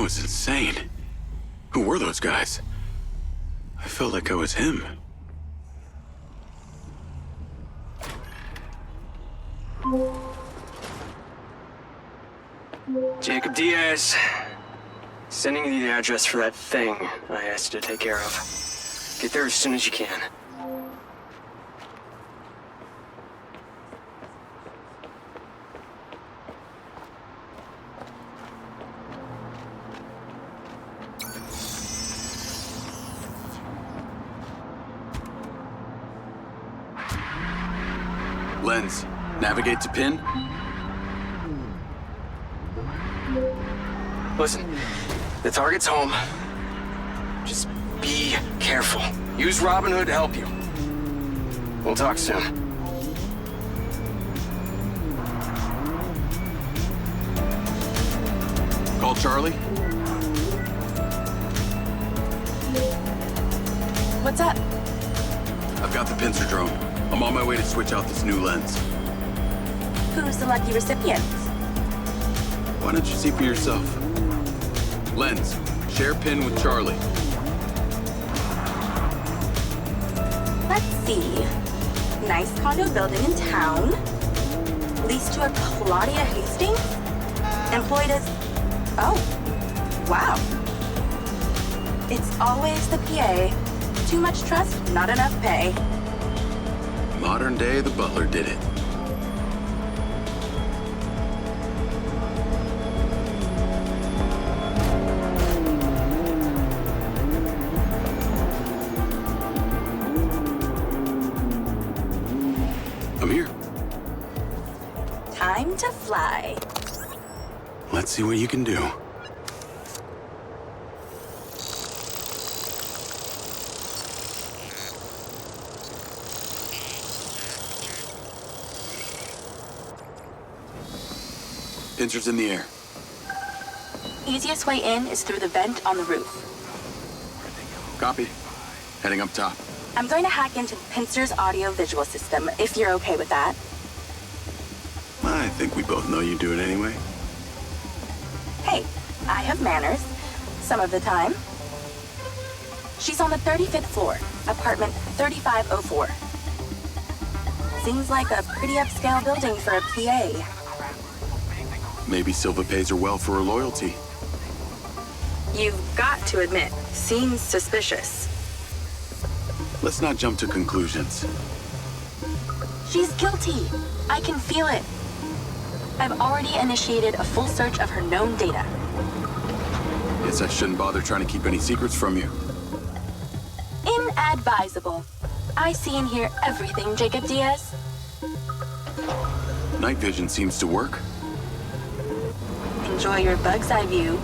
was insane. Who were those guys? I felt like I was him. Jacob Diaz. Sending you the address for that thing I asked you to take care of. Get there as soon as you can. Lens, navigate to pin. Listen, the target's home. Just be careful. Use Robin Hood to help you. We'll talk soon. Call Charlie. What's up? I've got the pincer drone. I'm on my way to switch out this new lens. Who's the lucky recipient? Why don't you see for yourself? Lens, share pin with Charlie. Let's see. Nice condo building in town. Leased to a Claudia Hastings? Employed as... Oh. Wow. It's always the PA. Too much trust, not enough pay. Modern day, the butler did it. I'm here. Time to fly. Let's see what you can do. Pincers in the air. Easiest way in is through the vent on the roof. Copy. Heading up top. I'm going to hack into the Pincer's audio-visual system, if you're okay with that. I think we both know you do it anyway. Hey, I have manners. Some of the time. She's on the 35th floor, apartment 3504. Seems like a pretty upscale building for a PA. Maybe Silva pays her well for her loyalty. You've got to admit, seems suspicious. Let's not jump to conclusions. She's guilty. I can feel it. I've already initiated a full search of her known data. Guess I shouldn't bother trying to keep any secrets from you. Inadvisable. I see and hear everything, Jacob Diaz. Night vision seems to work. Enjoy your bug's eye view.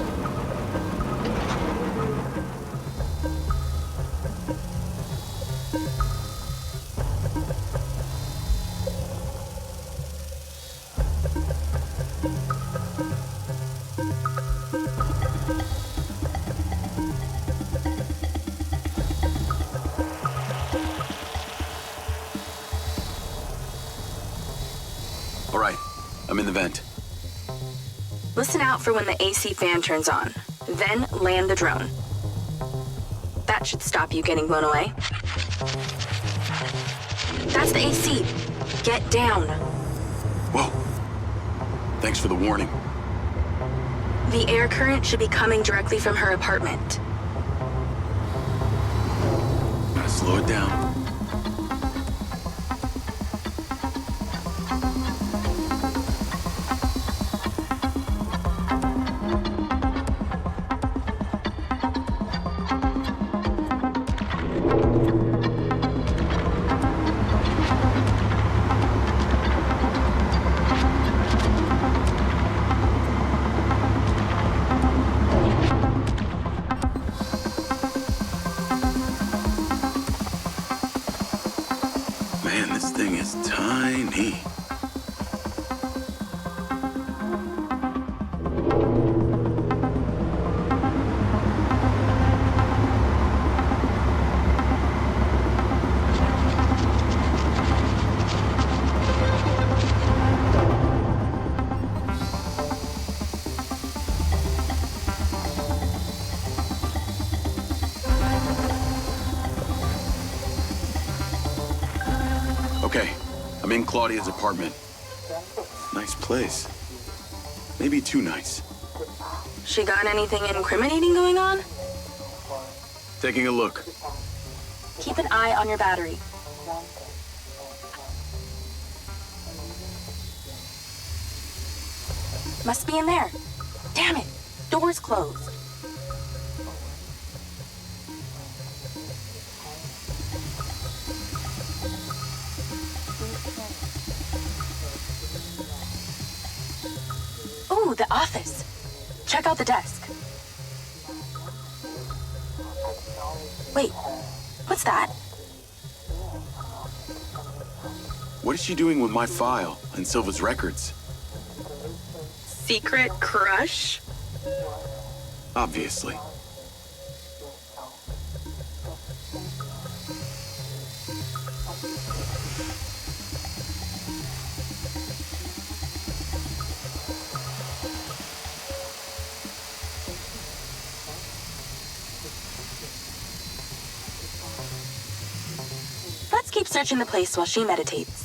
All right, I'm in the vent. Listen out for when the AC fan turns on. Then land the drone. That should stop you getting blown away. That's the AC. Get down. Whoa. Thanks for the warning. The air current should be coming directly from her apartment. Gotta slow it down. in Claudia's apartment. Nice place. Maybe too nice. She got anything incriminating going on? Taking a look. Keep an eye on your battery. Must be in there. Damn it! Door's closed. Ooh, the office. Check out the desk. Wait, what's that? What is she doing with my file and Silva's records? Secret crush? Obviously. Let's keep searching the place while she meditates.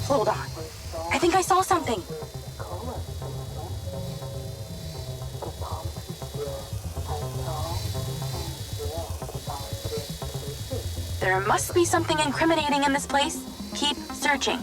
Hold on. I think I saw something. There must be something incriminating in this place. Keep searching.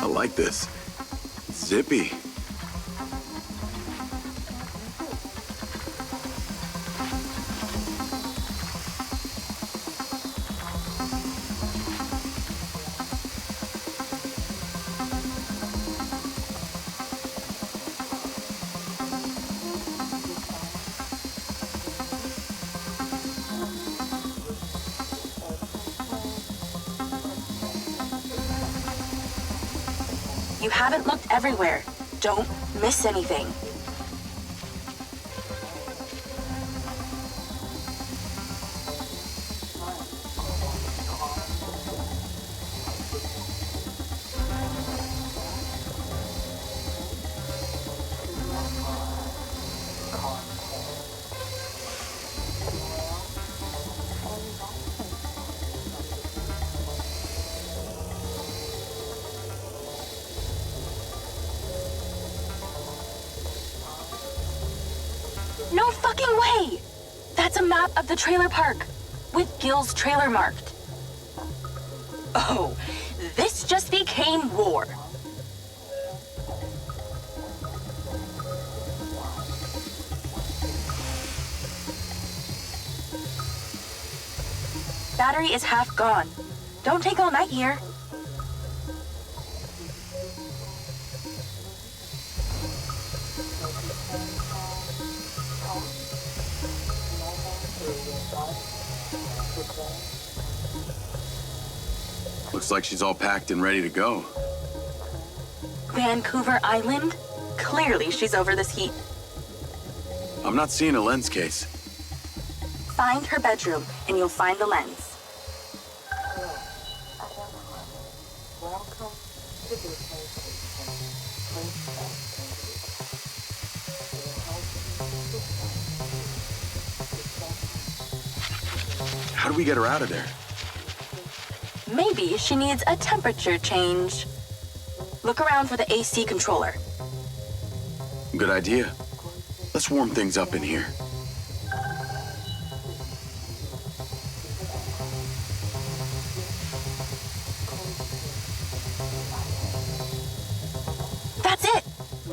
I like this. Zippy. You haven't looked everywhere. Don't miss anything. No fucking way! That's a map of the trailer park, with Gil's trailer marked. Oh, this just became war. Battery is half gone. Don't take all night here. Looks like she's all packed and ready to go. Vancouver Island? Clearly she's over this heat. I'm not seeing a lens case. Find her bedroom and you'll find the lens. How do we get her out of there? Maybe she needs a temperature change. Look around for the AC controller. Good idea. Let's warm things up in here.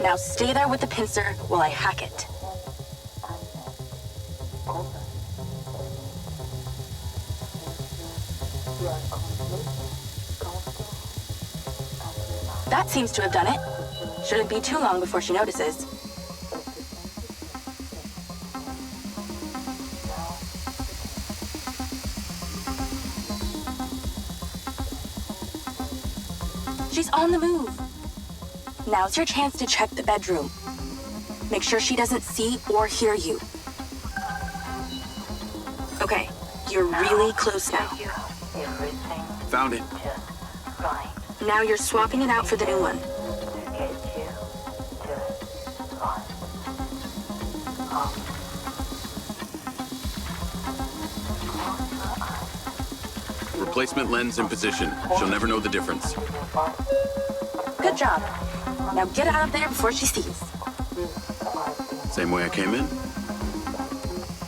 Now stay there with the pincer while I hack it. That seems to have done it. Shouldn't be too long before she notices. She's on the move. Now's your chance to check the bedroom. Make sure she doesn't see or hear you. Okay, you're really close now. Found it. Now you're swapping it out for the new one. Replacement lens in position. She'll never know the difference. Good job. Now get out of there before she sees. Same way I came in.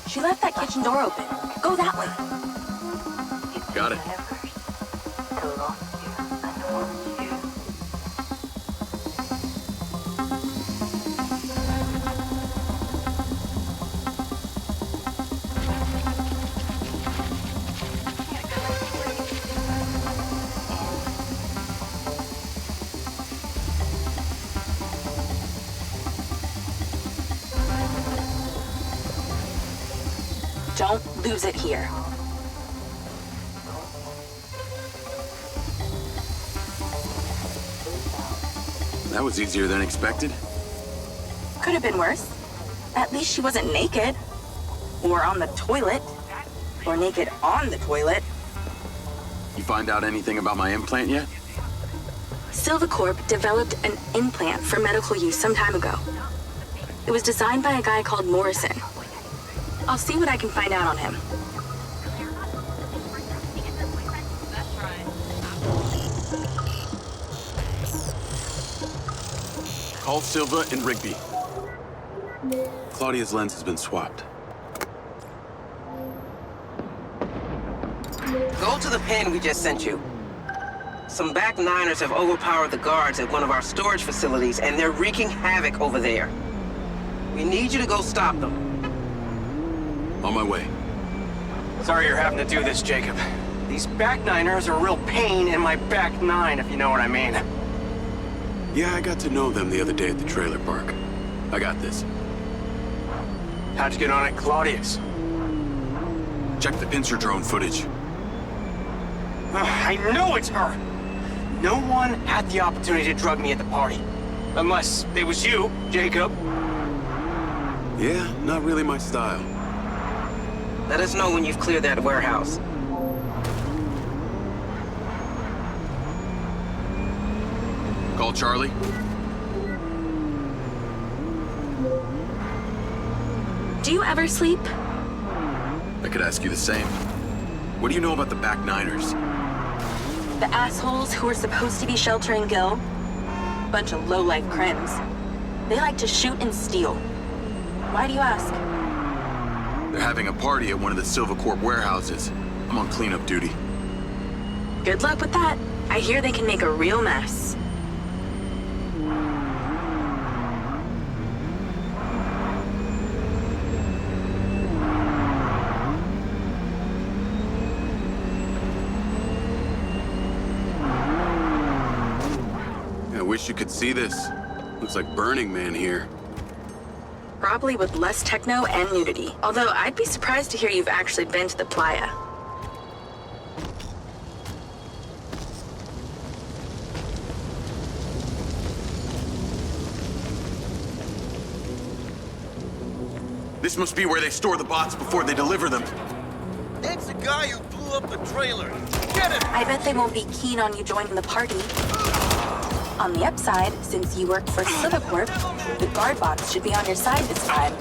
She left that kitchen door open. Go that way. Got it. Don't lose it here. That was easier than expected. Could have been worse. At least she wasn't naked. Or on the toilet. Or naked on the toilet. You find out anything about my implant yet? Silvacorp developed an implant for medical use some time ago. It was designed by a guy called Morrison. I'll see what I can find out on him. Call Silva and Rigby. Claudia's lens has been swapped. Go to the pen we just sent you. Some back niners have overpowered the guards at one of our storage facilities, and they're wreaking havoc over there. We need you to go stop them. On my way. Sorry you're having to do this, Jacob. These back niners are a real pain in my back nine, if you know what I mean. Yeah, I got to know them the other day at the trailer park. I got this. How'd you get on at Claudia's? Check the pincer drone footage. I know it's her! No one had the opportunity to drug me at the party. Unless it was you, Jacob. Yeah, not really my style. Let us know when you've cleared that warehouse. Call Charlie. Do you ever sleep? I could ask you the same. What do you know about the back niners? The assholes who were supposed to be sheltering Gil? Bunch of low-life crims. They like to shoot and steal. Why do you ask? They're having a party at one of the Silvacorp warehouses. I'm on cleanup duty. Good luck with that. I hear they can make a real mess. I wish you could see this. Looks like Burning Man here. Probably with less techno and nudity. Although I'd be surprised to hear you've actually been to the playa. This must be where they store the bots before they deliver them. It's the guy who blew up the trailer. Get him! I bet they won't be keen on you joining the party. On the upside, since you work for Silvacorp, the guard bots should be on your side this time.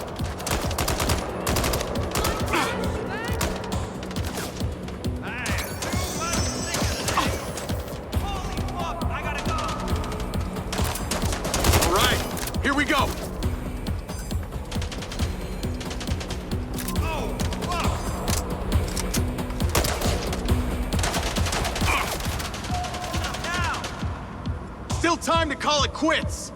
All right, here we go. Still time to call it quits.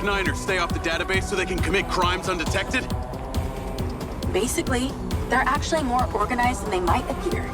Back Niners stay off the database so they can commit crimes undetected? Basically, they're actually more organized than they might appear.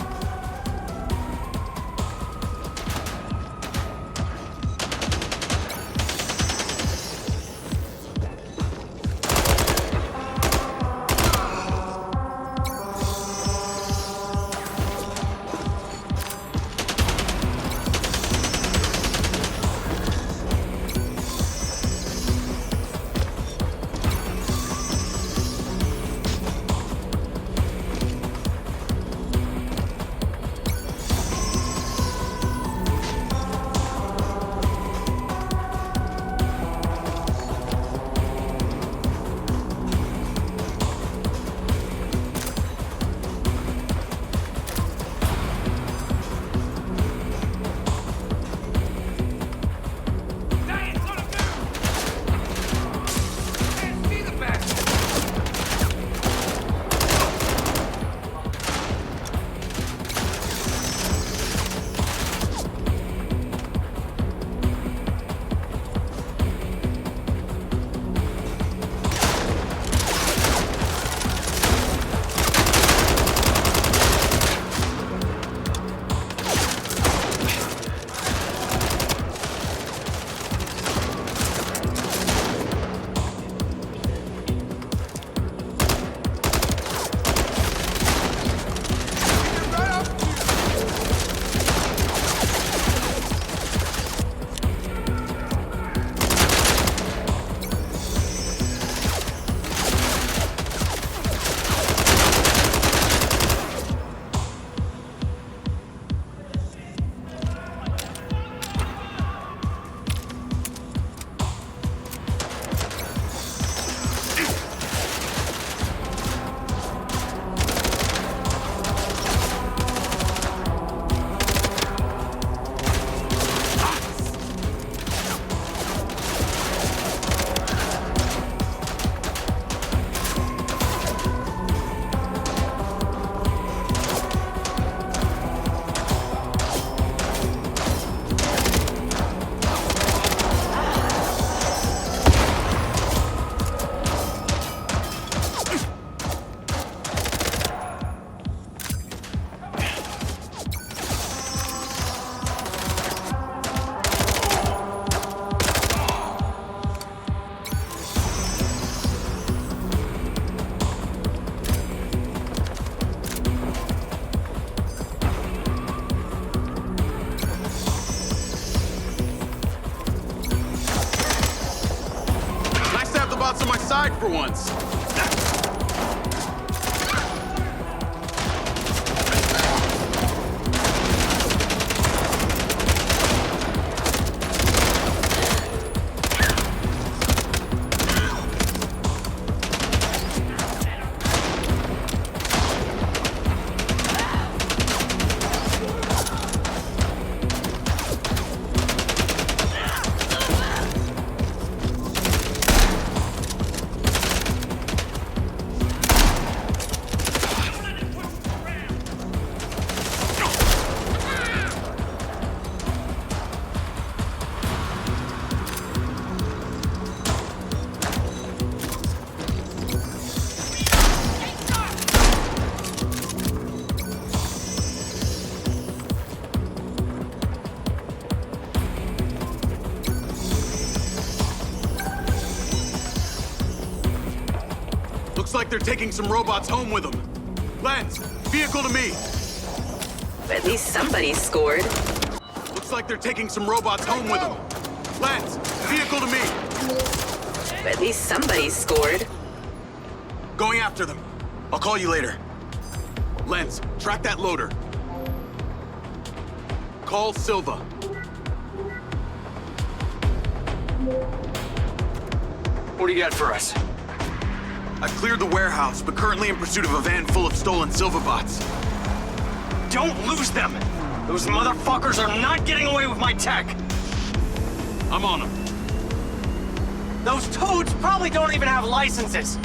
On my side for once. Looks like they're taking some robots home with them. Lens, vehicle to me. At least somebody scored. Looks like they're taking some robots home with them. Lens, vehicle to me. At least somebody scored. Going after them. I'll call you later. Lens, track that loader. Call Silva. What do you got for us? I've cleared the warehouse, but currently in pursuit of a van full of stolen Silva bots. Don't lose them! Those motherfuckers are not getting away with my tech! I'm on them. Those toads probably don't even have licenses!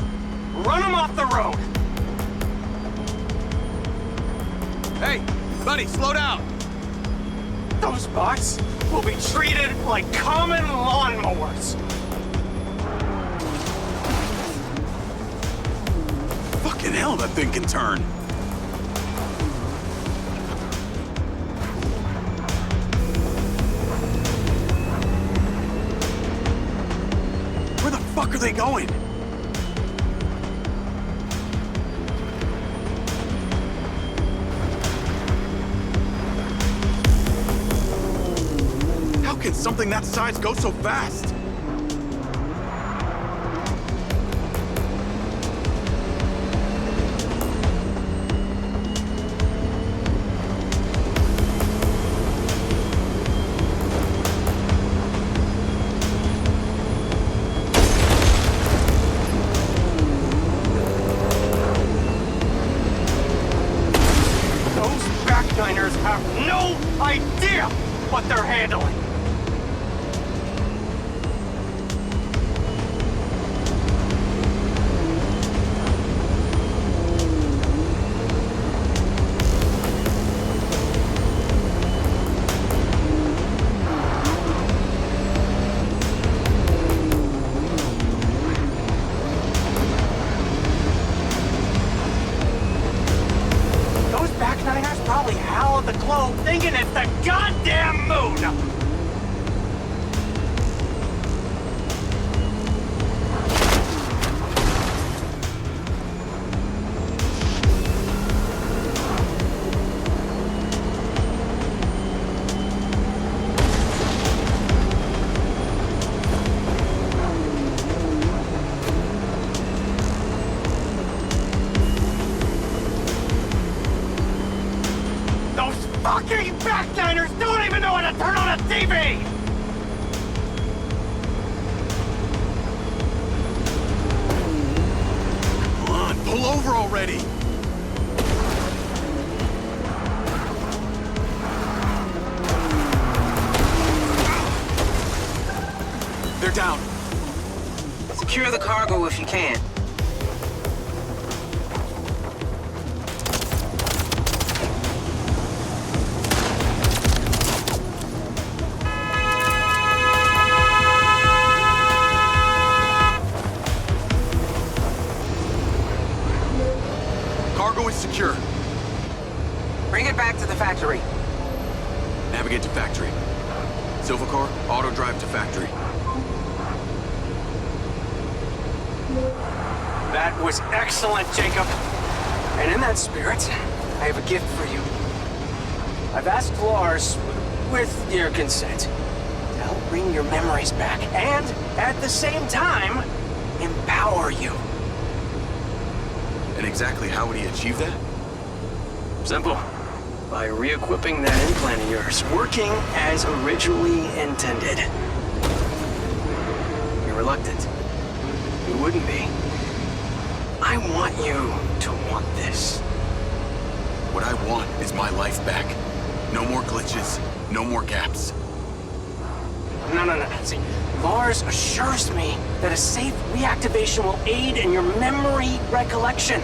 Run them off the road! Hey, buddy, slow down! Those bots will be treated like common lawnmowers! hell that thing can turn. Where the fuck are they going? How can something that size go so fast? Have no idea what they're handling. Probably howl at the globe thinking it's the goddamn moon! Fucking backliners don't even know how to turn on a TV! Come on, pull over already! They're down. Secure the cargo if you can. Cargo is secure. Bring it back to the factory. Navigate to factory. Silva car, auto drive to factory. That was excellent, Jacob. And in that spirit, I have a gift for you. I've asked Lars, with your consent, to help bring your memories back and, at the same time, empower you. And exactly how would he achieve that? Simple. By re-equipping that implant of yours, working as originally intended. You're reluctant. You wouldn't be. I want you to want this. What I want is my life back. No more glitches, no more gaps. No. See, Lars assures me that a safe reactivation will aid in your memory recollection.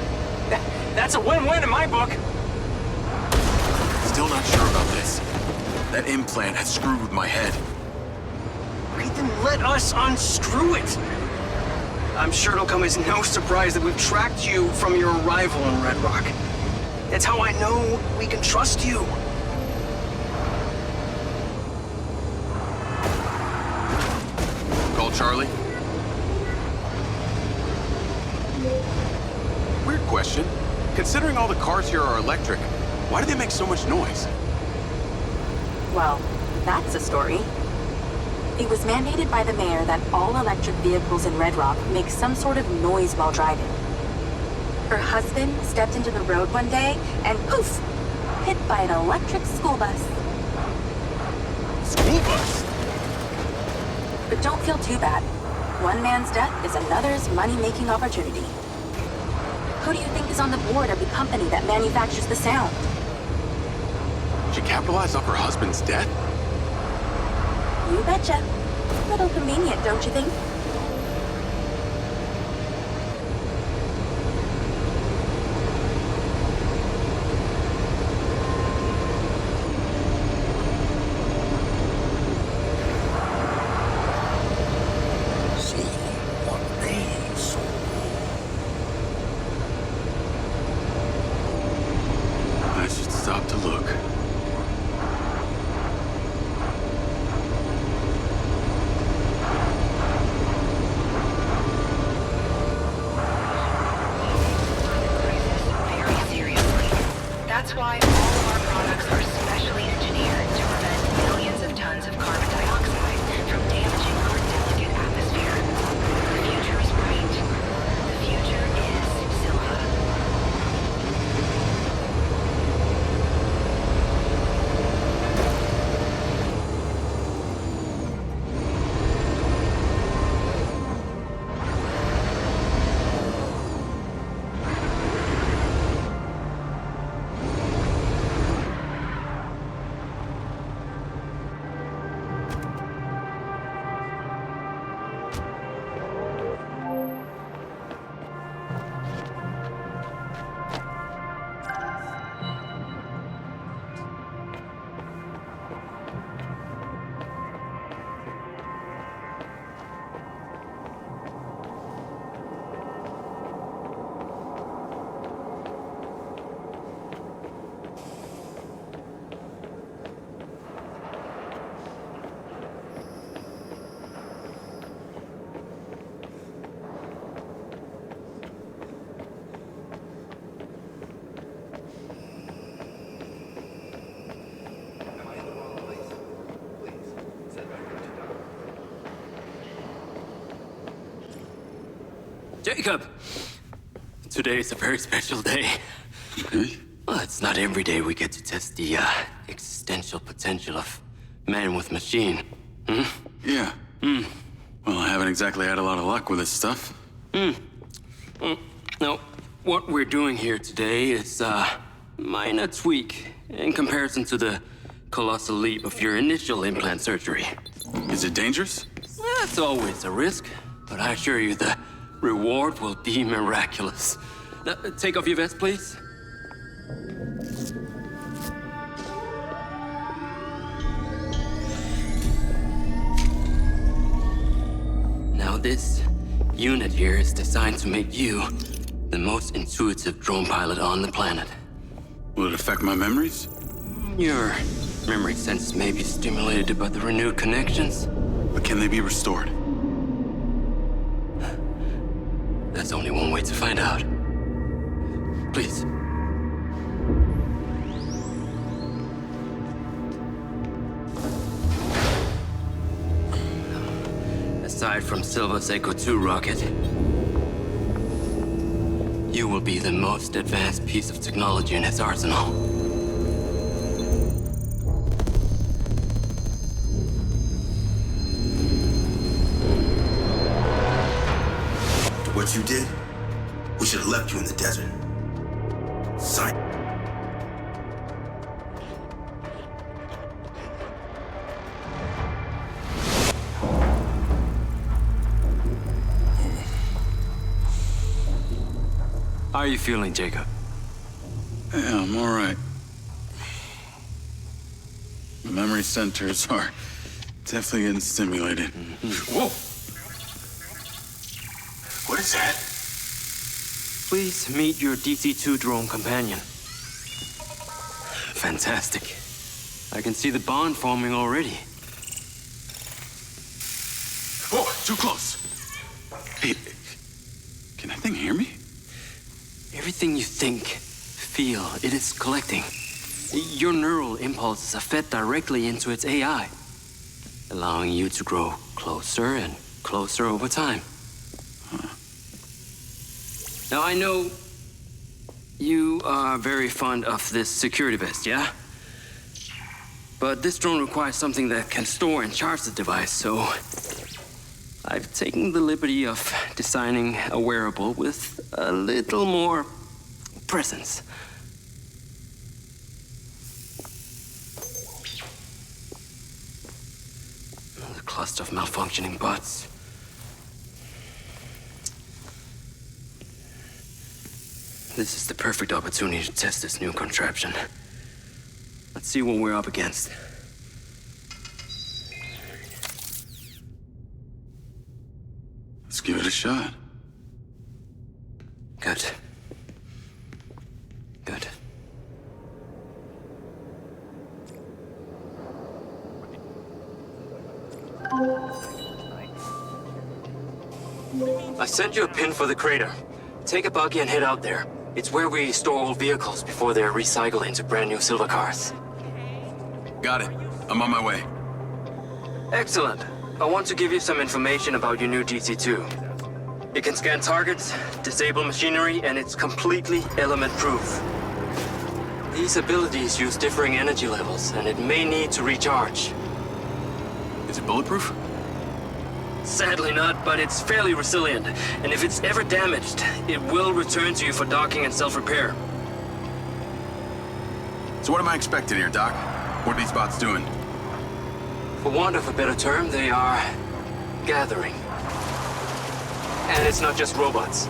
That's a win-win in my book. Still not sure about this. That implant has screwed with my head. Okay, then let us unscrew it. I'm sure it'll come as no surprise that we've tracked you from your arrival in Red Rock. That's how I know we can trust you. Call Charlie. Weird question. Considering all the cars here are electric, why do they make so much noise? Well, that's a story. It was mandated by the mayor that all electric vehicles in Red Rock make some sort of noise while driving. Her husband stepped into the road one day and poof! Hit by an electric school bus. School bus? But don't feel too bad. One man's death is another's money-making opportunity. Who do you think is on the board of the company that manufactures the sound? She capitalized off her husband's death? You betcha. Little convenient, don't you think? That's why all of our products are specially engineered to prevent millions of tons of carbon dioxide from damaging our delicate atmosphere. The future is bright. The future is Silva. Jacob! Today is a very special day. Okay. Well, it's not every day we get to test the existential potential of man with machine. Hmm? Yeah. Well, I haven't exactly had a lot of luck with this stuff. Now, what we're doing here today is a minor tweak in comparison to the colossal leap of your initial implant surgery. Is it dangerous? That's always a risk, but I assure you the reward will be miraculous. Now, take off your vest, please. Now, this unit here is designed to make you the most intuitive drone pilot on the planet. Will it affect my memories? Your memory senses may be stimulated by the renewed connections. But can they be restored? There's only one way to find out. Please. Aside from Silva's Echo 2 rocket, you will be the most advanced piece of technology in his arsenal. What you did, we should have left you in the desert. Son. How are you feeling, Jacob? Yeah, I'm all right. The memory centers are definitely getting stimulated. Whoa! What is that? Please meet your DC-2 drone companion. Fantastic. I can see the bond forming already. Whoa, too close. Hey, can that thing hear me? Everything you think, feel, it is collecting. Your neural impulses are fed directly into its AI, allowing you to grow closer and closer over time. Now, I know you are very fond of this security vest, yeah? But this drone requires something that can store and charge the device, so I've taken the liberty of designing a wearable with a little more presence. The cluster of malfunctioning bots. This is the perfect opportunity to test this new contraption. Let's see what we're up against. Let's give it a shot. Good. Good. I sent you a pin for the crater. Take a buggy and head out there. It's where we store old vehicles before they're recycled into brand new silver cars. Got it. I'm on my way. Excellent. I want to give you some information about your new DC-2. It can scan targets, disable machinery, and it's completely element-proof. These abilities use differing energy levels, and it may need to recharge. Is it bulletproof? Sadly not, but it's fairly resilient, and if it's ever damaged, it will return to you for docking and self-repair. So what am I expecting here, Doc? What are these bots doing? For want of a better term, they are gathering. And it's not just robots.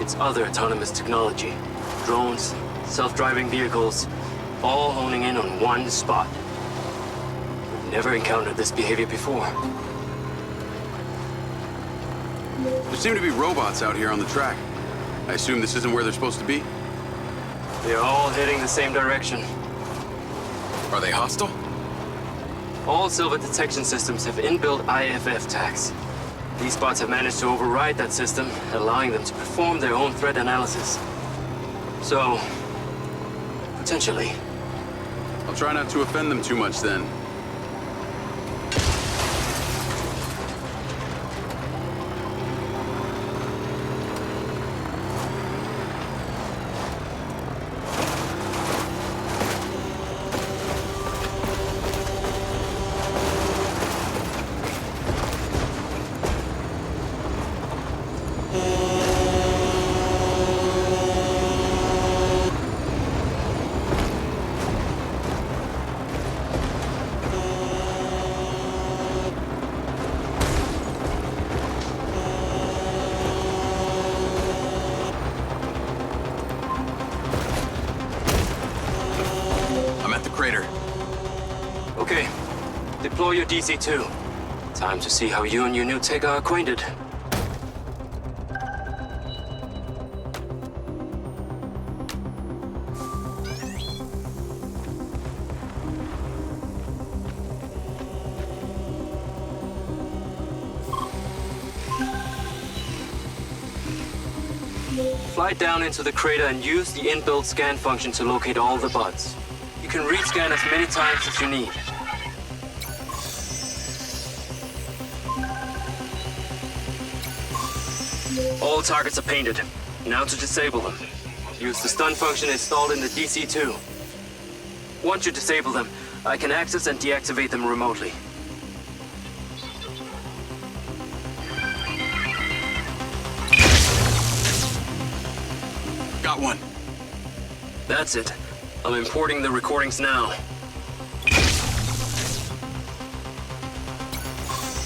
It's other autonomous technology. Drones, self-driving vehicles, all honing in on one spot. We've never encountered this behavior before. There seem to be robots out here on the track. I assume this isn't where they're supposed to be? They're all heading the same direction. Are they hostile? All silver detection systems have inbuilt IFF tags. These bots have managed to override that system, allowing them to perform their own threat analysis. So, potentially. I'll try not to offend them too much then. Okay, deploy your DC-2. Time to see how you and your new tech are acquainted. Fly down into the crater and use the inbuilt scan function to locate all the bots. You can rescan as many times as you need. All targets are painted. Now to disable them. Use the stun function installed in the DC-2. Once you disable them, I can access and deactivate them remotely. Got one. That's it. I'm importing the recordings now.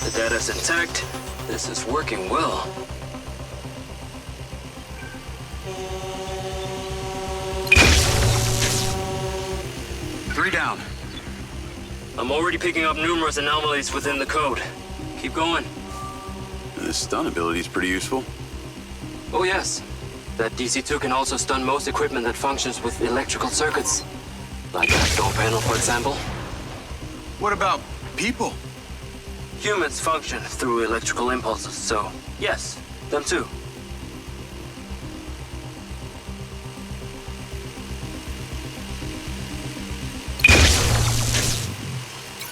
The data's intact. This is working well. Three down. I'm already picking up numerous anomalies within the code. Keep going. This stun ability is pretty useful. Oh yes. That DC-2 can also stun most equipment that functions with electrical circuits. Like that door panel, for example. What about people? Humans function through electrical impulses, so yes, them too.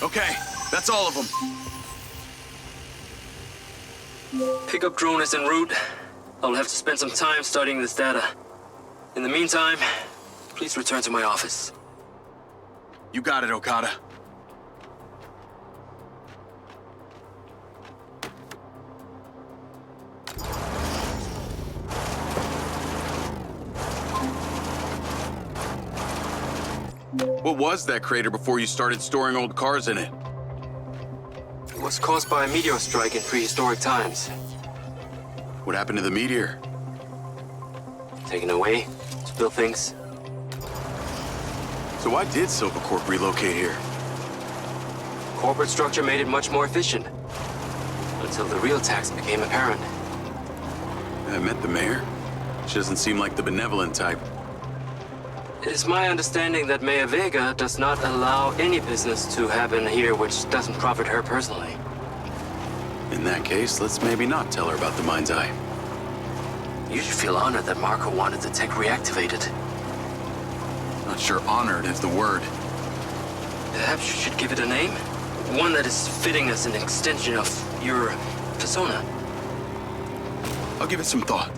Okay, that's all of them. Pickup drone is en route. I'll have to spend some time studying this data. In the meantime, please return to my office. You got it, Okada. What was that crater before you started storing old cars in it? It was caused by a meteor strike in prehistoric times. What happened to the meteor? Taken away to build things. So why did Silver Corp relocate here? Corporate structure made it much more efficient. Until the real tax became apparent. I met the mayor. She doesn't seem like the benevolent type. It is my understanding that Mayor Vega does not allow any business to happen here which doesn't profit her personally. In that case, let's maybe not tell her about the MindsEye. You should feel honored that Marco wanted the tech reactivated. Not sure honored is the word. Perhaps you should give it a name? One that is fitting as an extension of your persona. I'll give it some thought.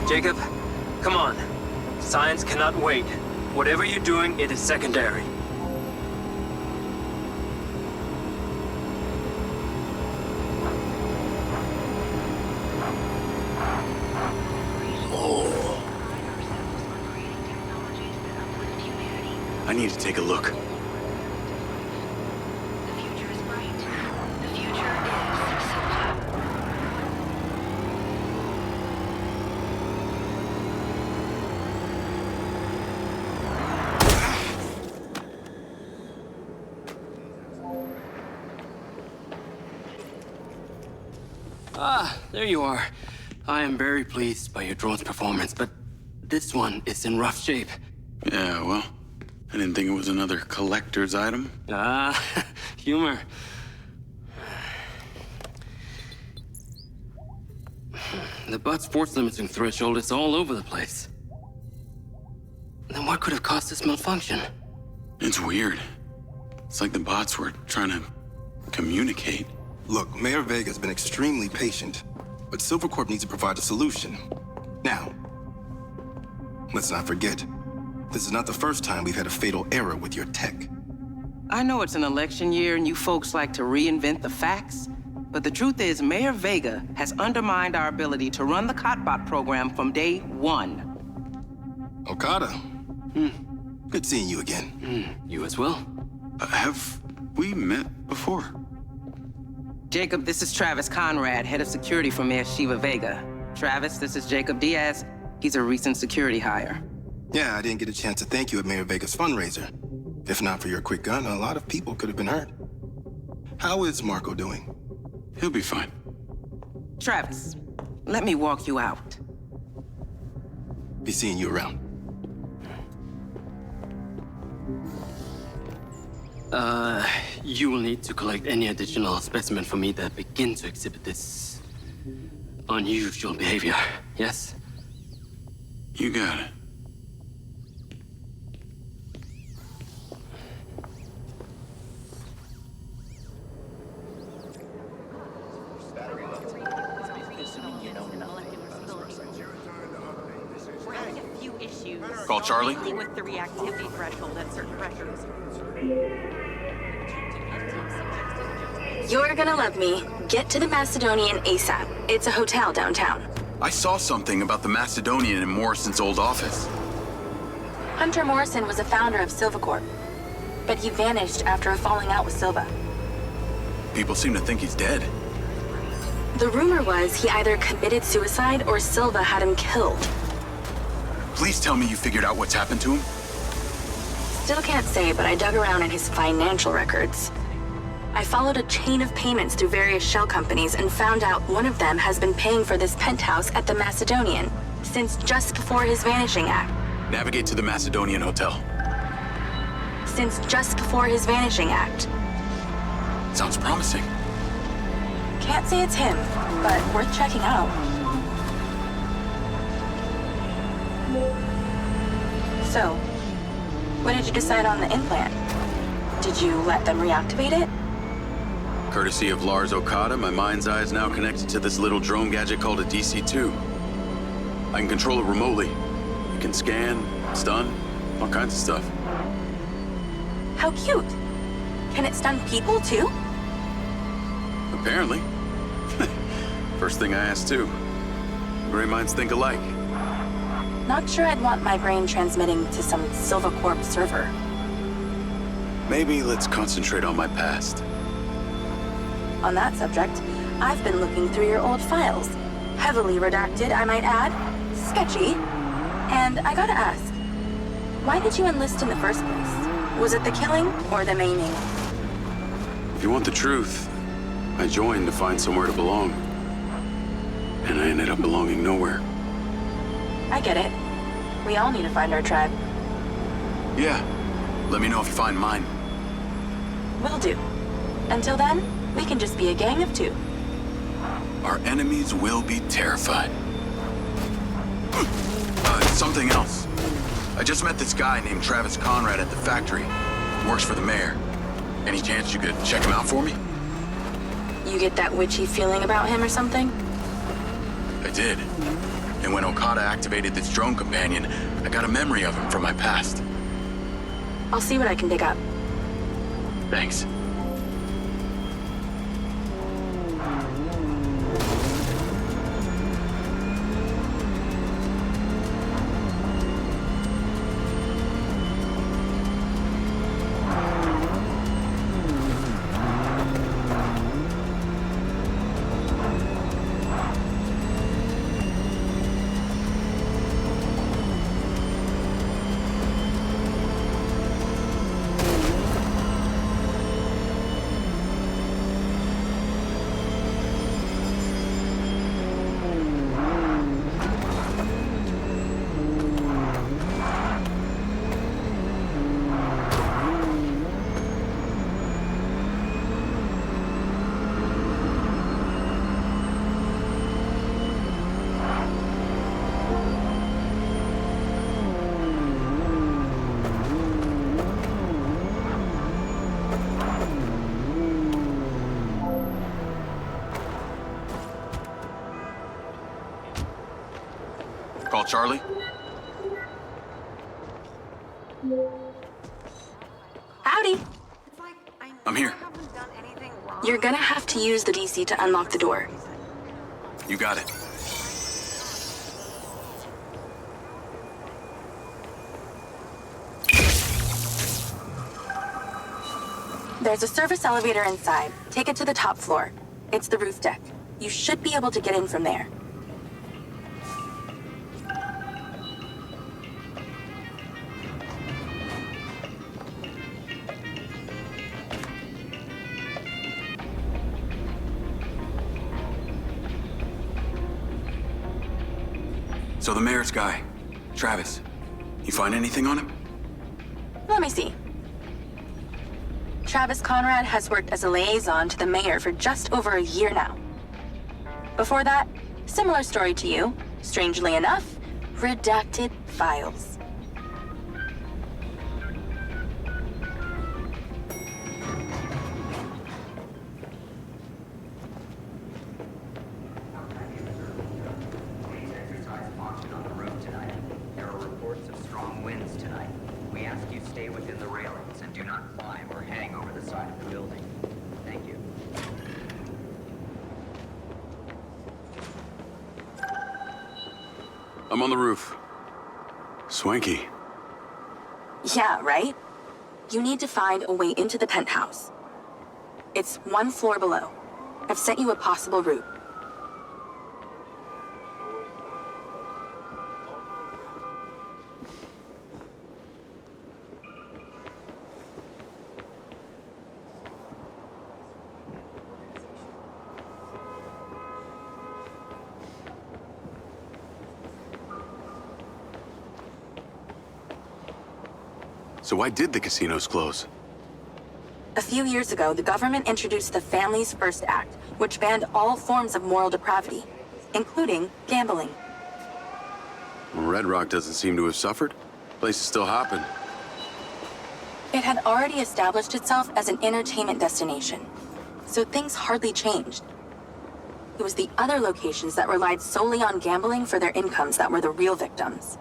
Jacob, come on. Science cannot wait. Whatever you're doing, it is secondary. I need to take a look. The future is bright. The future is Silva. Ah, there you are. I am very pleased by your drone's performance, but this one is in rough shape. Yeah, well, I didn't think it was another collector's item. Ah, humor. The butt's force limiting threshold is all over the place. Then what could have caused this malfunction? It's weird. It's like the bots were trying to communicate. Look, Mayor Vega's been extremely patient, but Silvercorp needs to provide a solution. Now, let's not forget, this is not the first time we've had a fatal error with your tech. I know it's an election year and you folks like to reinvent the facts, but the truth is Mayor Vega has undermined our ability to run the Cotbot program from day one. Okada. Good seeing you again. You as well. Have we met before? Jacob, this is Travis Conrad, head of security for Mayor Shiva Vega. Travis, this is Jacob Diaz. He's a recent security hire. Yeah, I didn't get a chance to thank you at Mayor Vega's fundraiser. If not for your quick gun, a lot of people could have been hurt. How is Marco doing? He'll be fine. Travis, let me walk you out. Be seeing you around. You will need to collect any additional specimen for me that begin to exhibit this unusual behavior, yes? You got it. We're having a few issues. Call Charlie? With the reactivity threshold at certain pressures. You're gonna love me. Get to the Macedonian ASAP. It's a hotel downtown. I saw something about the Macedonian in Morrison's old office. Hunter Morrison was a founder of Silvercorp, but he vanished after a falling out with Silva. People seem to think he's dead. The rumor was he either committed suicide or Silva had him killed. Please tell me you figured out what's happened to him. Still can't say, but I dug around in his financial records. I followed a chain of payments through various shell companies and found out one of them has been paying for this penthouse at the Macedonian since just before his vanishing act. Navigate to the Macedonian Hotel. Since just before his vanishing act. Sounds promising. Can't say it's him, but worth checking out. So, what did you decide on the implant? Did you let them reactivate it? Courtesy of Lars Okada, my mind's eye is now connected to this little drone gadget called a DC-2. I can control it remotely. It can scan, stun, all kinds of stuff. How cute. Can it stun people too? Apparently. First thing I asked too. Gray minds think alike. Not sure I'd want my brain transmitting to some Silvercorp server. Maybe let's concentrate on my past. On that subject, I've been looking through your old files. Heavily redacted, I might add. Sketchy. And I gotta ask, why did you enlist in the first place? Was it the killing or the maiming? If you want the truth, I joined to find somewhere to belong. And I ended up belonging nowhere. I get it. We all need to find our tribe. Yeah. Let me know if you find mine. Will do. Until then, we can just be a gang of two. Our enemies will be terrified. Something else. I just met this guy named Travis Conrad at the factory. Works for the mayor. Any chance you could check him out for me? You get that witchy feeling about him or something? I did. And when Okada activated this drone companion, I got a memory of him from my past. I'll see what I can dig up. Thanks. Call Charlie? Howdy. I'm here. You're gonna have to use the DC to unlock the door. You got it. There's a service elevator inside. Take it to the top floor. It's the roof deck. You should be able to get in from there. So the mayor's guy, Travis, you find anything on him? Let me see. Travis Conrad has worked as a liaison to the mayor for just over a year now. Before that, similar story to you. Strangely enough, redacted files. I'm on the roof. Swanky. Yeah, right? You need to find a way into the penthouse. It's one floor below. I've sent you a possible route. So why did the casinos close? A few years ago, the government introduced the Families First Act, which banned all forms of moral depravity, including gambling. Well, Red Rock doesn't seem to have suffered. Place is still hopping. It had already established itself as an entertainment destination, so things hardly changed. It was the other locations that relied solely on gambling for their incomes that were the real victims.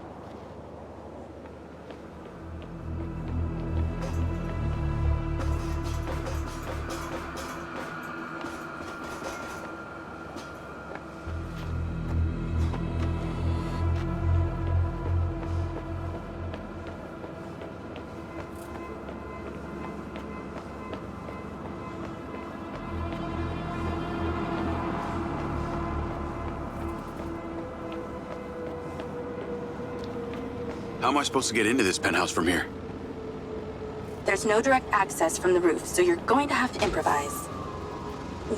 How am I supposed to get into this penthouse from here? There's no direct access from the roof, so you're going to have to improvise.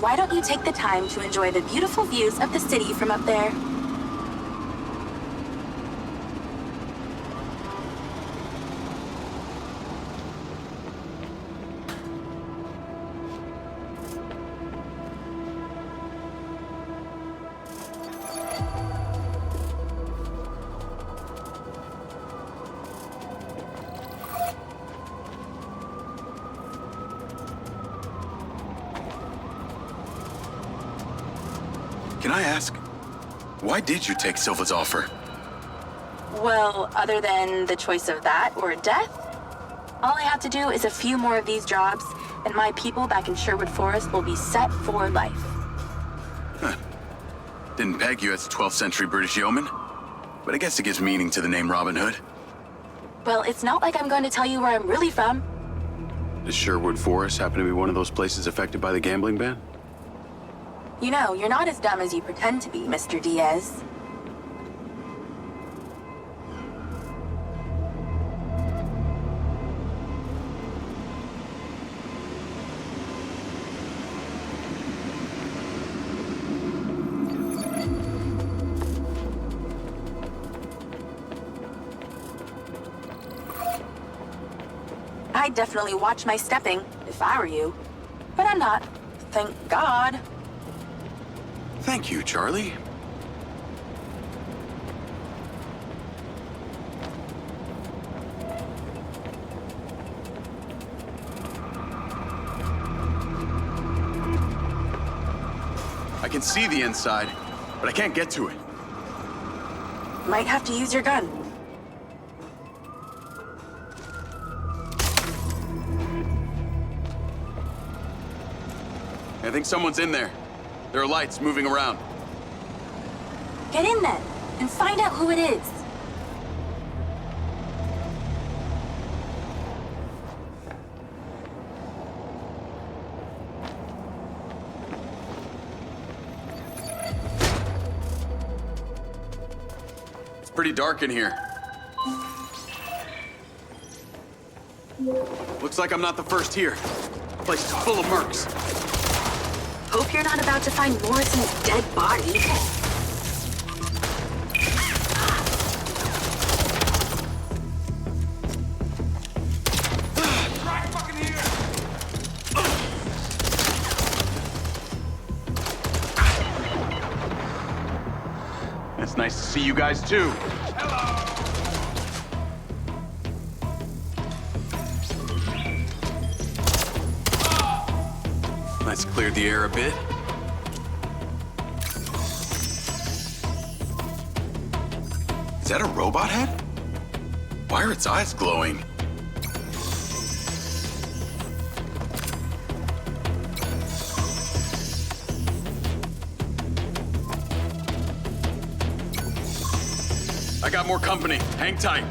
Why don't you take the time to enjoy the beautiful views of the city from up there? Can I ask, why did you take Silva's offer? Well, other than the choice of that or death, all I have to do is a few more of these jobs, and my people back in Sherwood Forest will be set for life. Huh. Didn't peg you as a 12th century British yeoman, but I guess it gives meaning to the name Robin Hood. Well, it's not like I'm going to tell you where I'm really from. Does Sherwood Forest happen to be one of those places affected by the gambling ban? You know, you're not as dumb as you pretend to be, Mr. Diaz. I'd definitely watch my stepping if I were you, but I'm not. Thank God. Thank you, Charlie. I can see the inside, but I can't get to it. Might have to use your gun. I think someone's in there. There are lights moving around. Get in then, and find out who it is. It's pretty dark in here. Looks like I'm not the first here. The place is full of mercs. Hope you're not about to find Morrison's dead body. It's nice to see you guys too. Let's clear the air a bit. Is that a robot head? Why are its eyes glowing? I got more company. Hang tight.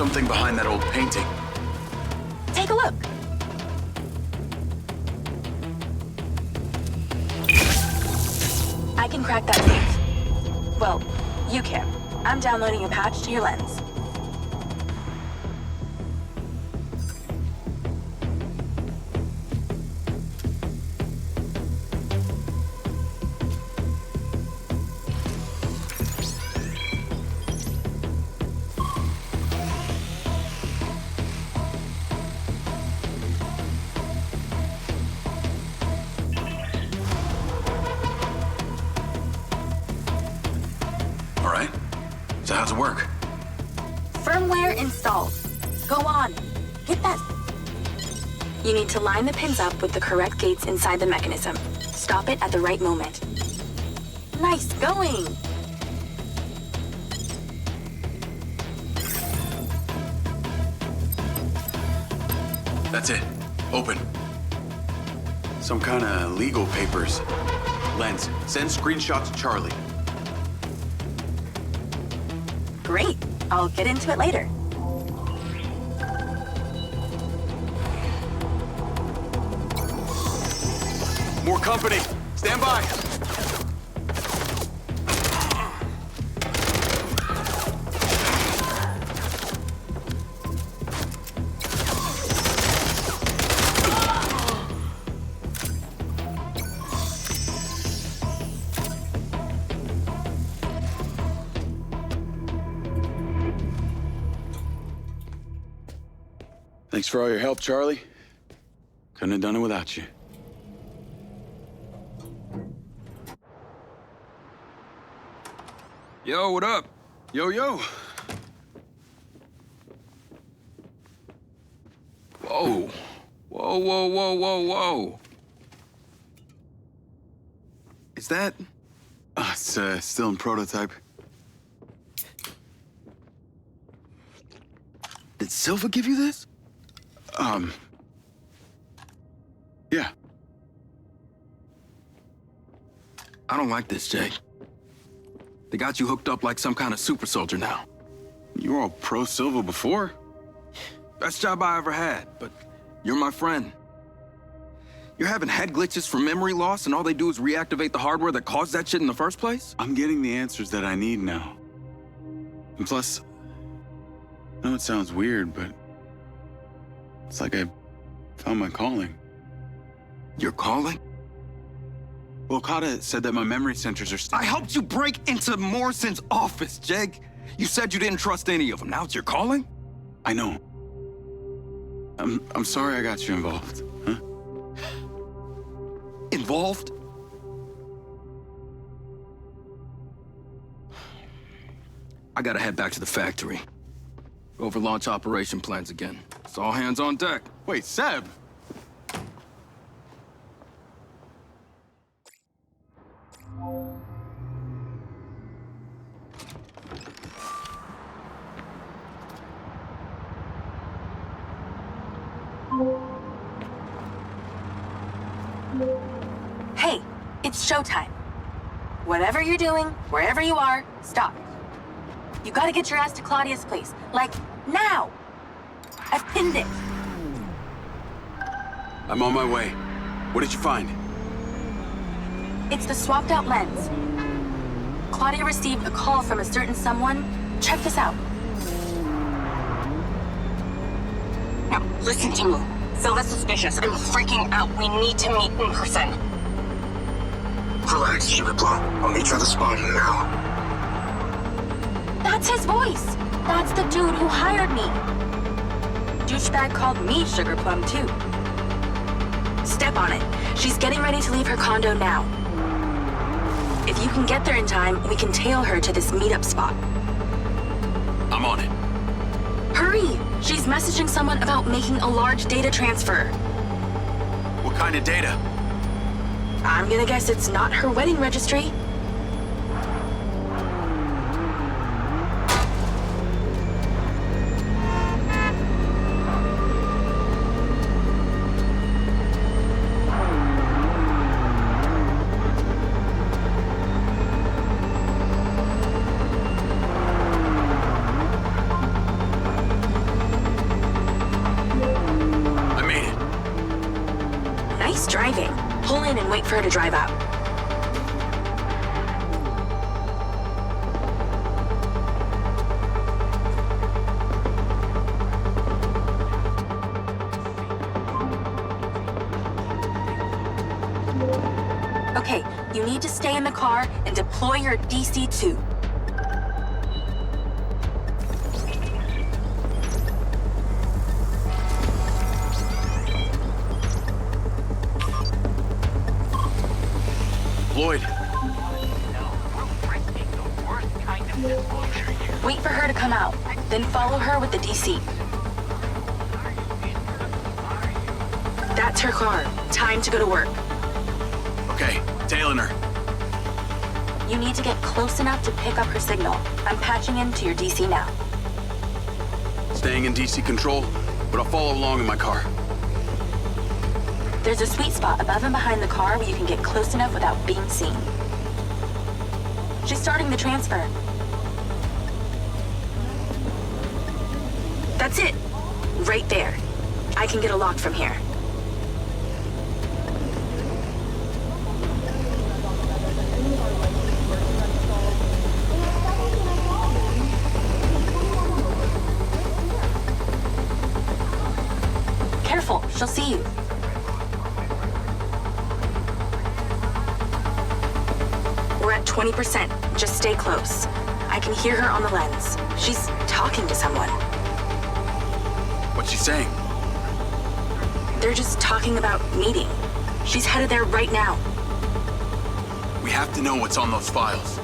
something behind that old painting. Take a look. I can crack that safe. Well, you can. I'm downloading a patch to your lens. All right. So how's it work? Firmware installed. Go on. Get that. You need to line the pins up with the correct gates inside the mechanism. Stop it at the right moment. Nice going! That's it. Open. Some kind of legal papers. Lens, send screenshots to Charlie. Great. I'll get into it later. More company. Stand by. Thanks for all your help, Charlie. Couldn't have done it without you. Yo, what up? Yo, yo. Whoa. Whoa, whoa, whoa, whoa, whoa. Is that... It's still in prototype. Did Silva give you this? Yeah. I don't like this, Jay. They got you hooked up like some kind of super soldier now. You were all pro-Silva before. Best job I ever had, but you're my friend. You're having head glitches from memory loss, and all they do is reactivate the hardware that caused that shit in the first place? I'm getting the answers that I need now. And plus, I know it sounds weird, but it's like I found my calling. Your calling? Well, Okada said that my memory centers are I helped you break into Morrison's office, Jeg. You said you didn't trust any of them. Now it's your calling? I know. I'm sorry I got you involved, huh? Involved? I gotta head back to the factory. Go over launch operation plans again. It's all hands on deck. Wait, Seb! Hey, it's showtime. Whatever you're doing, wherever you are, stop. You gotta get your ass to Claudia's place. Like, now! I've pinned it. I'm on my way. What did you find? It's the swapped out lens. Claudia received a call from a certain someone. Check this out. Now, listen to me. Silva's suspicious. I'm freaking out. We need to meet in person. Relax, Sugar Plum. I'll meet you at the spot now. That's his voice. That's the dude who hired me. Douchebag called me Sugar Plum, too. Step on it. She's getting ready to leave her condo now. If you can get there in time, we can tail her to this meetup spot. I'm on it. Hurry! She's messaging someone about making a large data transfer. What kind of data? I'm gonna guess it's not her wedding registry. driving. Pull in and wait for her to drive out. Okay, you need to stay in the car and deploy your DC-2. Lloyd. Wait for her to come out, then follow her with the DC. That's her car. Time to go to work. Okay, tailing her. You need to get close enough to pick up her signal. I'm patching into your DC now. Staying in DC control, but I'll follow along in my car. There's a sweet spot above and behind the car where you can get close enough without being seen. She's starting the transfer. That's it. Right there. I can get a lock from here. Careful, she'll see you. We're at 20%. Just stay close. I can hear her on the lens. She's talking to someone. What's she saying? They're just talking about meeting. She's headed there right now. We have to know what's on those files.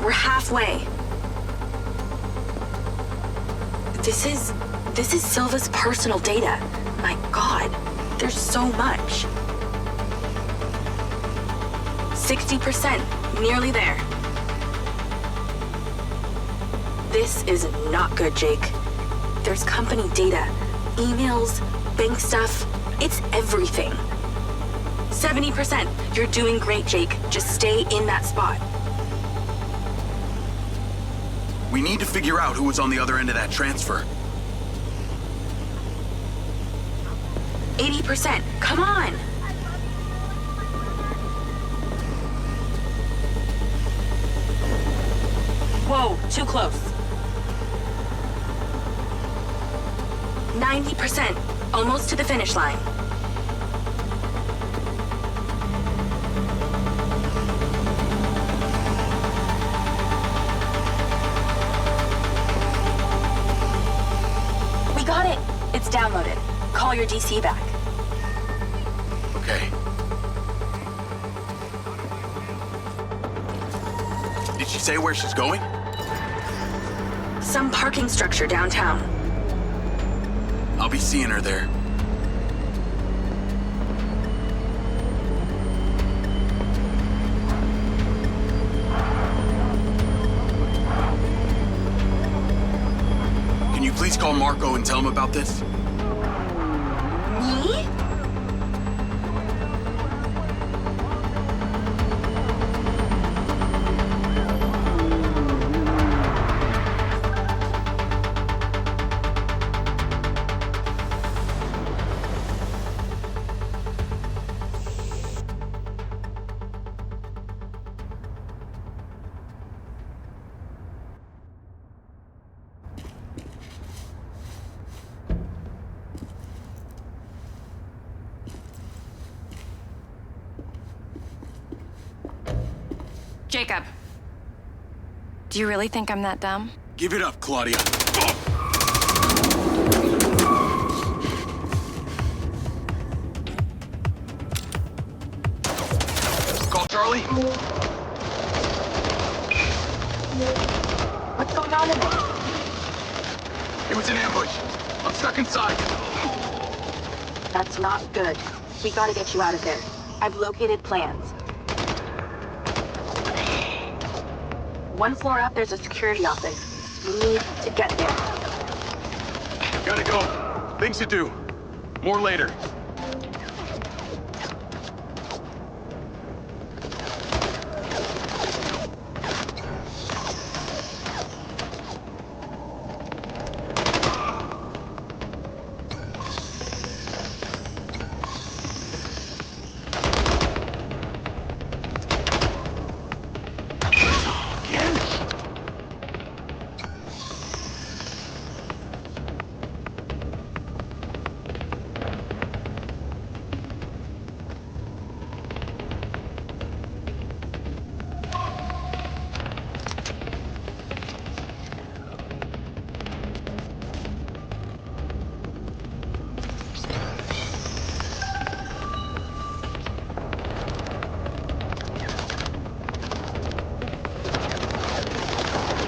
We're halfway. This is Silva's personal data. My God, there's so much. 60%, nearly there. This is not good, Jake. There's company data, emails, bank stuff. It's everything. 70%. You're doing great, Jake. Just stay in that spot. We need to figure out who was on the other end of that transfer. 80%. Come on! Whoa, too close. 90%. Almost to the finish line. Got it. It's downloaded. Call your DC back. Okay. Did she say where she's going? Some parking structure downtown. I'll be seeing her there. Can you please call Marco and tell him about this? Me? Jacob. Do you really think I'm that dumb? Give it up, Claudia. Call Charlie. What's going on in there? It was an ambush. I'm stuck inside. That's not good. We gotta get you out of there. I've located plans. One floor up, there's a security office. need to get there. Gotta go. Things to do. More later.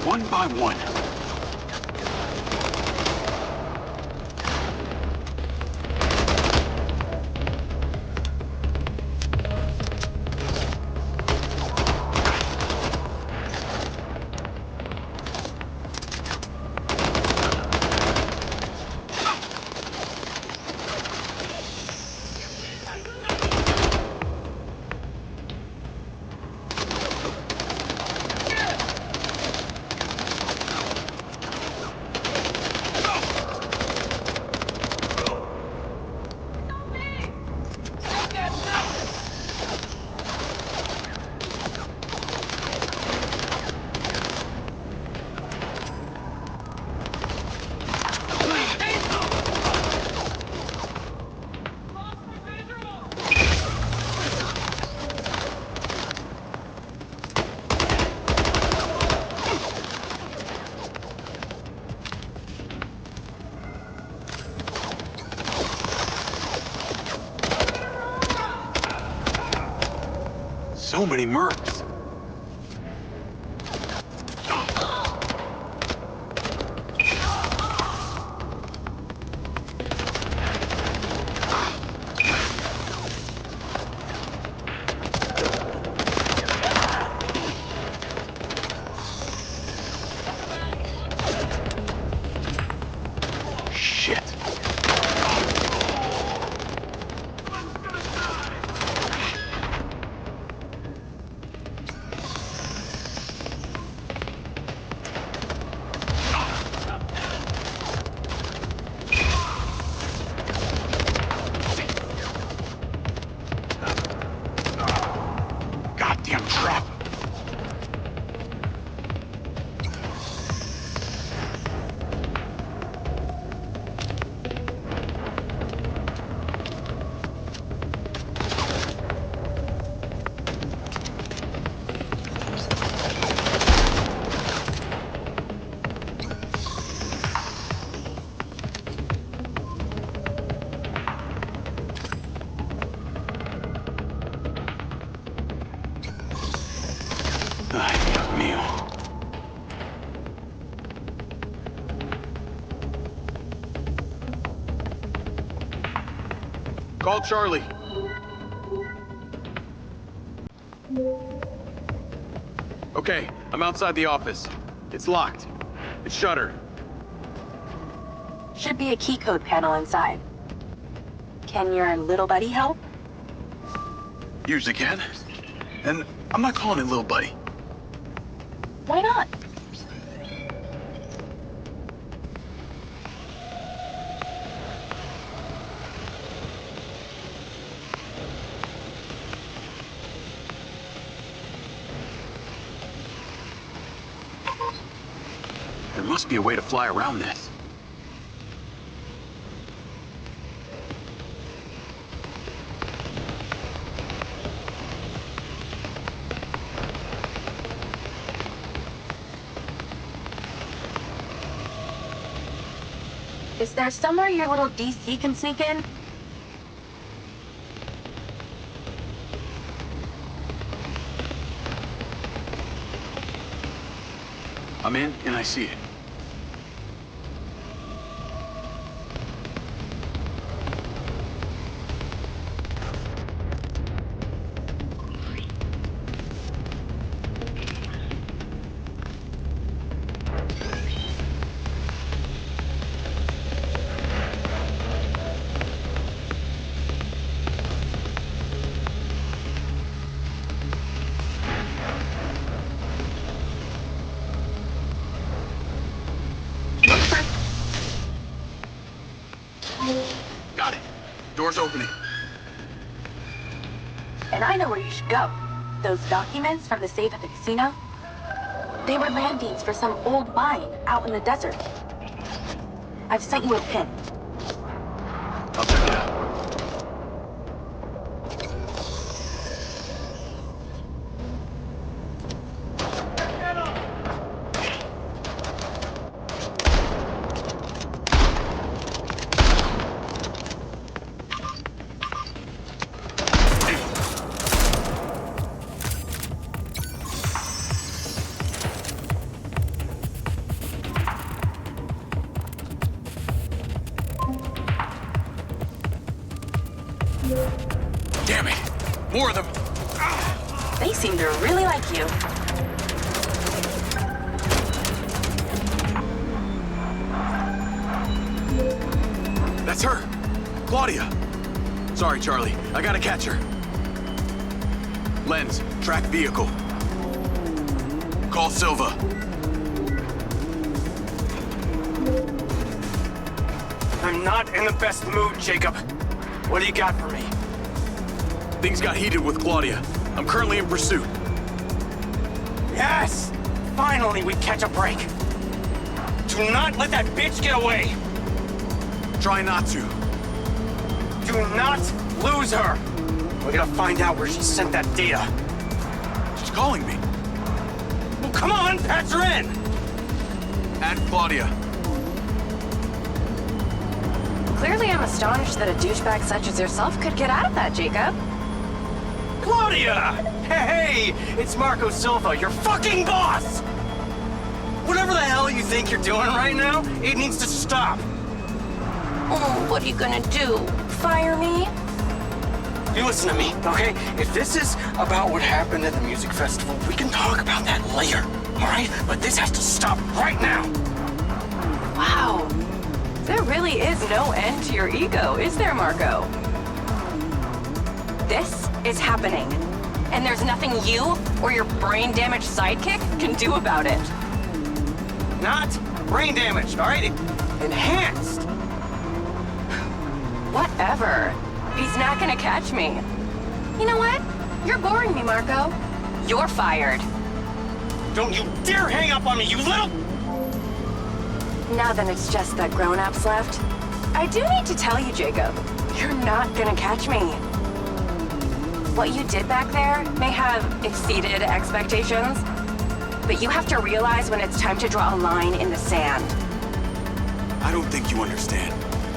One by one. So many mercs. Shit. Goddamn trap. Ay, Dios mío. Call Charlie. Okay, I'm outside the office. It's locked. It's shuttered. Should be a key code panel inside. Can your little buddy help? Usually can. And I'm not calling it little buddy. Why not? There must be a way to fly around this. Is there somewhere your little DC can sneak in? I'm in, and I see it. Door's opening. And I know where you should go. Those documents from the safe at the casino, they were land deeds for some old mine out in the desert. I've sent you a pin. I'll check it out. Damn it! More of them! They seem to really like you. That's her! Claudia! Sorry, Charlie. I gotta catch her. Lens, track vehicle. Call Silva. I'm not in the best mood, Jacob. What do you got for me? Things got heated with Claudia. I'm currently in pursuit. Yes! Finally, we catch a break. Do not let that bitch get away! Try not to. Do not lose her! We gotta find out where she sent that data. She's calling me. Well, come on, patch her in! Add Claudia. Clearly, I'm astonished that a douchebag such as yourself could get out of that, Jacob. Claudia! Hey, it's Marco Silva, your fucking boss! Whatever the hell you think you're doing right now, it needs to stop. Oh, what are you gonna do? Fire me? You listen to me, okay? If this is about what happened at the music festival, we can talk about that later, all right? But this has to stop right now. Wow. There really is no end to your ego, is there, Marco? This is happening, and there's nothing you or your brain-damaged sidekick can do about it. Not brain damaged, all right? Enhanced. Whatever. He's not gonna catch me. You know what? You're boring me, Marco. You're fired. Don't you dare hang up on me, you little... Now then it's just the grown-ups left. I do need to tell you, Jacob, you're not gonna catch me. What you did back there may have exceeded expectations, but you have to realize when it's time to draw a line in the sand. I don't think you understand.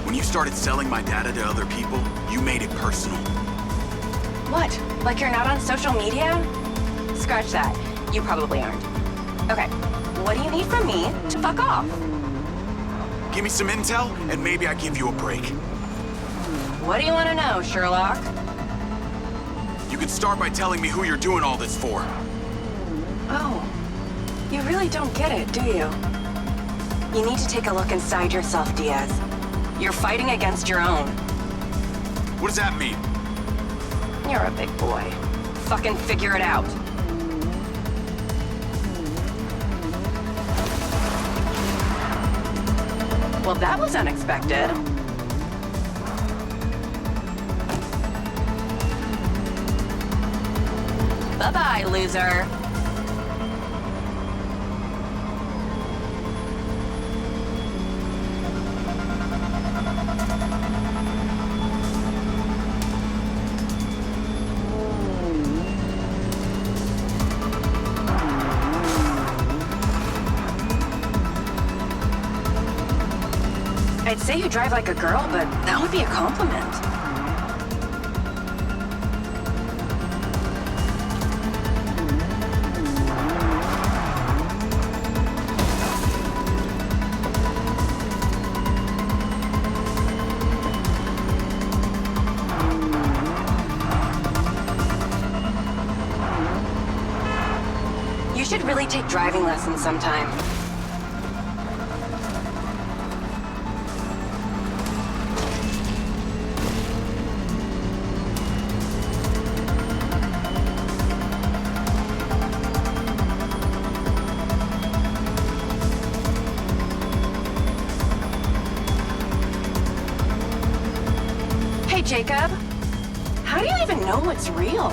When you started selling my data to other people, you made it personal. What? Like you're not on social media? Scratch that. You probably aren't. Okay, what do you need from me to fuck off? Give me some intel, and maybe I give you a break. What do you want to know, Sherlock? You can start by telling me who you're doing all this for. Oh, you really don't get it, do you? You need to take a look inside yourself, Diaz. You're fighting against your own. What does that mean? You're a big boy. Fucking figure it out. Well, that was unexpected. Bye-bye, loser. I'd say you drive like a girl, but that would be a compliment. You should really take driving lessons sometime. Jacob? How do you even know what's real?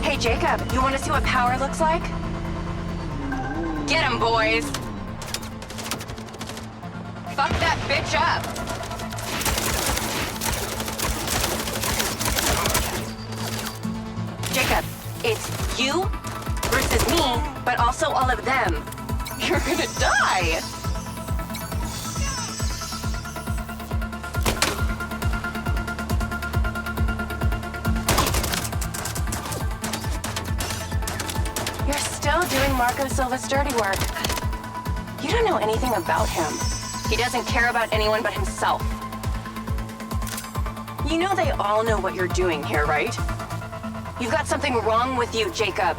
Hey, Jacob, you want to see what power looks like? Get him, boys! Fuck that bitch up! Jacob, it's you versus me, but also all of them. You're gonna die! You're still doing Marco Silva's dirty work. You don't know anything about him. He doesn't care about anyone but himself. You know they all know what you're doing here, right? You've got something wrong with you, Jacob.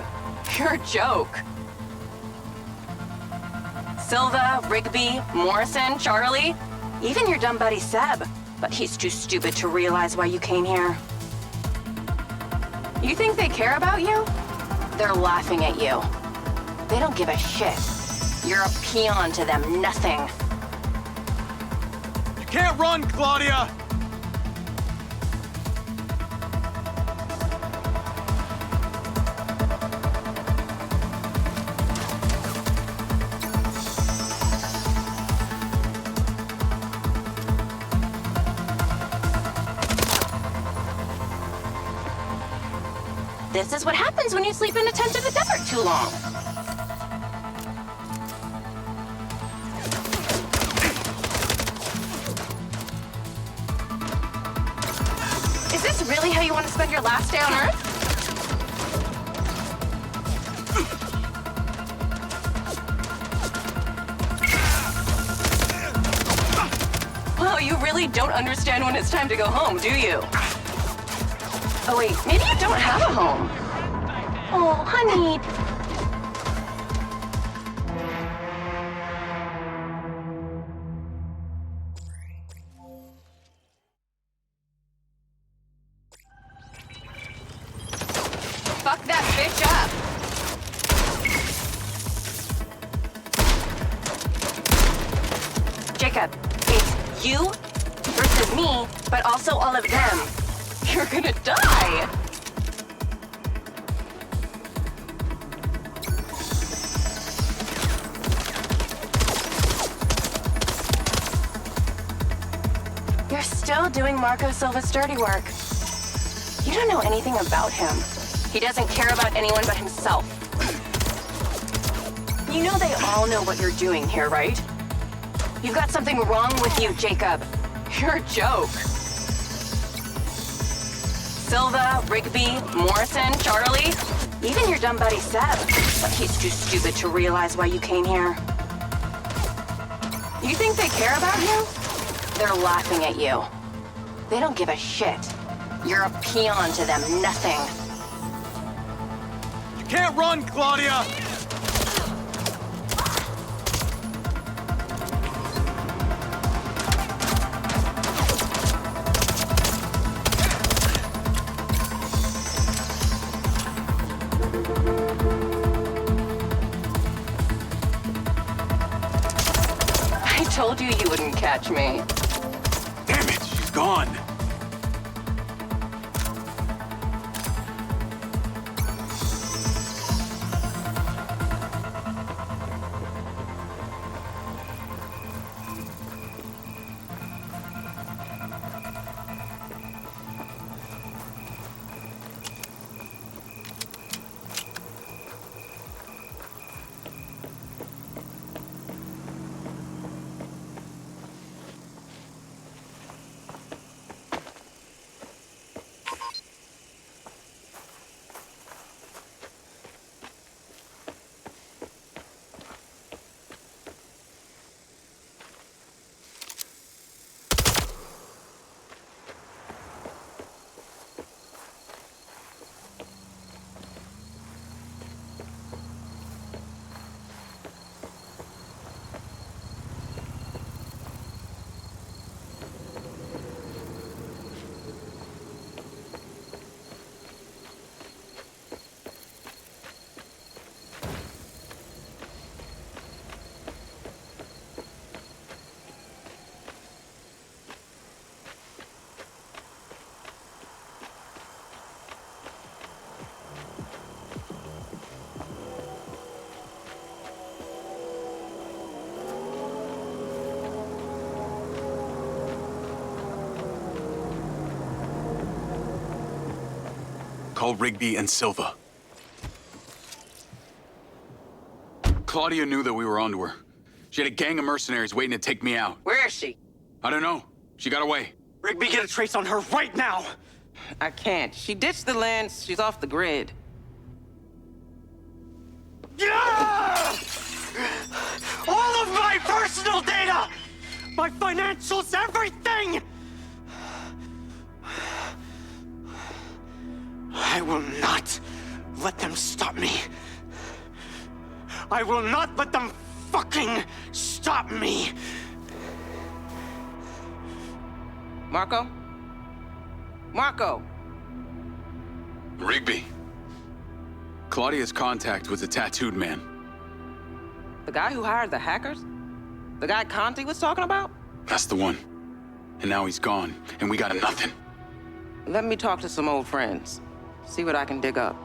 You're a joke. Silva, Rigby, Morrison, Charlie, even your dumb buddy Seb. But he's too stupid to realize why you came here. You think they care about you? They're laughing at you. They don't give a shit. You're a peon to them, nothing. You can't run, Claudia! This is what happens when you sleep in a tent in the desert too long. Is this really how you want to spend your last day on Earth? Well, you really don't understand when it's time to go home, do you? Oh wait, maybe you don't have a home. Oh, honey. Fuck that bitch up. Jacob, it's you versus me, but also all of them. You're gonna die! You're still doing Marco Silva's dirty work. You don't know anything about him. He doesn't care about anyone but himself. You know they all know what you're doing here, right? You've got something wrong with you, Jacob. You're a joke. Silva, Rigby, Morrison, Charlie, even your dumb buddy Seb. But he's too stupid to realize why you came here. You think they care about you? They're laughing at you. They don't give a shit. You're a peon to them, nothing. You can't run, Claudia! I told you you wouldn't catch me. Damn it, she's gone. call Rigby and Silva. Claudia knew that we were onto her. She had a gang of mercenaries waiting to take me out. Where is she? I don't know. She got away. Rigby, get a trace on her right now! I can't. She ditched the land. She's off the grid. Yeah! All of my personal data! My financials, everything! I will not let them stop me. I will not let them fucking stop me! Marco? Marco! Rigby. Claudia's contact was a tattooed man. The guy who hired the hackers? The guy Conti was talking about? That's the one. And now he's gone, and we got nothing. Let me talk to some old friends. See what I can dig up.